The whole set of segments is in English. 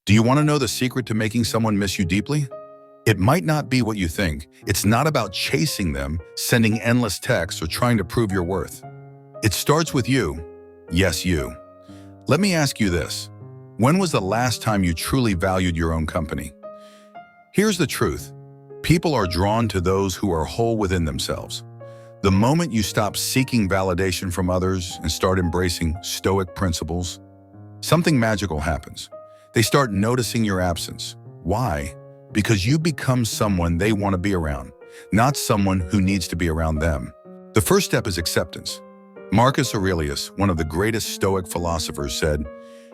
Do you want to know the secret to making someone miss you deeply? It might not be what you think. It's not about chasing them, sending endless texts, or trying to prove your worth. It starts with you. Yes, you. Let me ask you this. When was the last time you truly valued your own company? Here's the truth. People are drawn to those who are whole within themselves. The moment you stop seeking validation from others and start embracing Stoic principles, something magical happens. They start noticing your absence. Why? Because you become someone they want to be around, not someone who needs to be around them. The first step is acceptance. Marcus Aurelius, one of the greatest Stoic philosophers, said,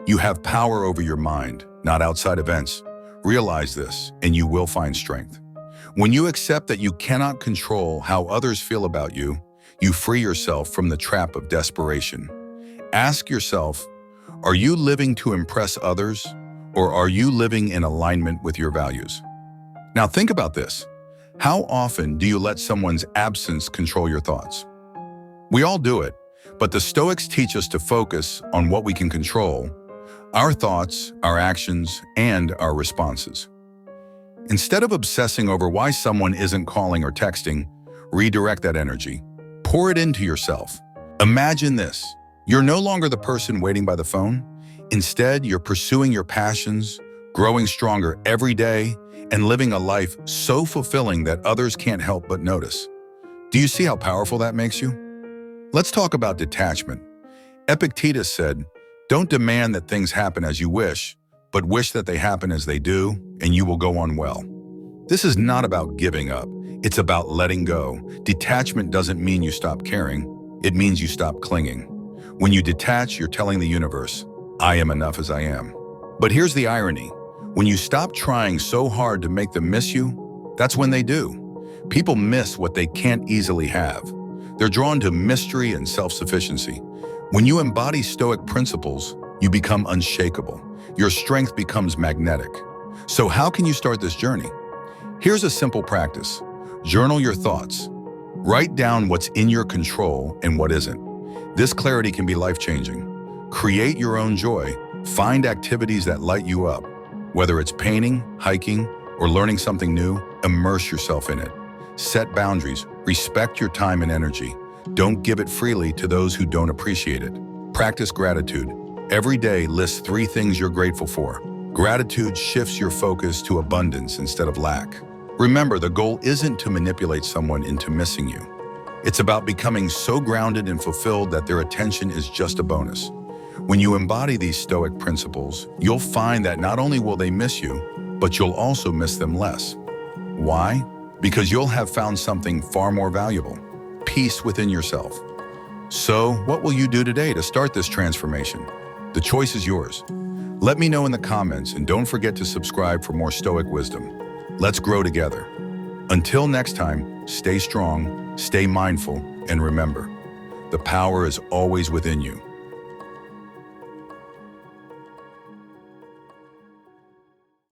"You have power over your mind, not outside events. Realize this, and you will find strength." When you accept that you cannot control how others feel about you, you free yourself from the trap of desperation. Ask yourself, are you living to impress others, or are you living in alignment with your values? Now think about this. How often do you let someone's absence control your thoughts? We all do it, but the Stoics teach us to focus on what we can control: our thoughts, our actions, and our responses. Instead of obsessing over why someone isn't calling or texting, redirect that energy. Pour it into yourself. Imagine this. You're no longer the person waiting by the phone. Instead, you're pursuing your passions, growing stronger every day, and living a life so fulfilling that others can't help but notice. Do you see how powerful that makes you? Let's talk about detachment. Epictetus said, "Don't demand that things happen as you wish, but wish that they happen as they do, and you will go on well." This is not about giving up. It's about letting go. Detachment doesn't mean you stop caring. It means you stop clinging. When you detach, you're telling the universe, "I am enough as I am." But here's the irony. When you stop trying so hard to make them miss you, that's when they do. People miss what they can't easily have. They're drawn to mystery and self-sufficiency. When you embody Stoic principles, you become unshakable. Your strength becomes magnetic. So how can you start this journey? Here's a simple practice. Journal your thoughts. Write down what's in your control and what isn't. This clarity can be life-changing. Create your own joy. Find activities that light you up. Whether it's painting, hiking, or learning something new, immerse yourself in it. Set boundaries. Respect your time and energy. Don't give it freely to those who don't appreciate it. Practice gratitude. Every day, list 3 things you're grateful for. Gratitude shifts your focus to abundance instead of lack. Remember, the goal isn't to manipulate someone into missing you. It's about becoming so grounded and fulfilled that their attention is just a bonus. When you embody these Stoic principles, you'll find that not only will they miss you, but you'll also miss them less. Why? Because you'll have found something far more valuable: peace within yourself. So, what will you do today to start this transformation? The choice is yours. Let me know in the comments, and don't forget to subscribe for more Stoic wisdom. Let's grow together. Until next time, stay strong, stay mindful, and remember, the power is always within you.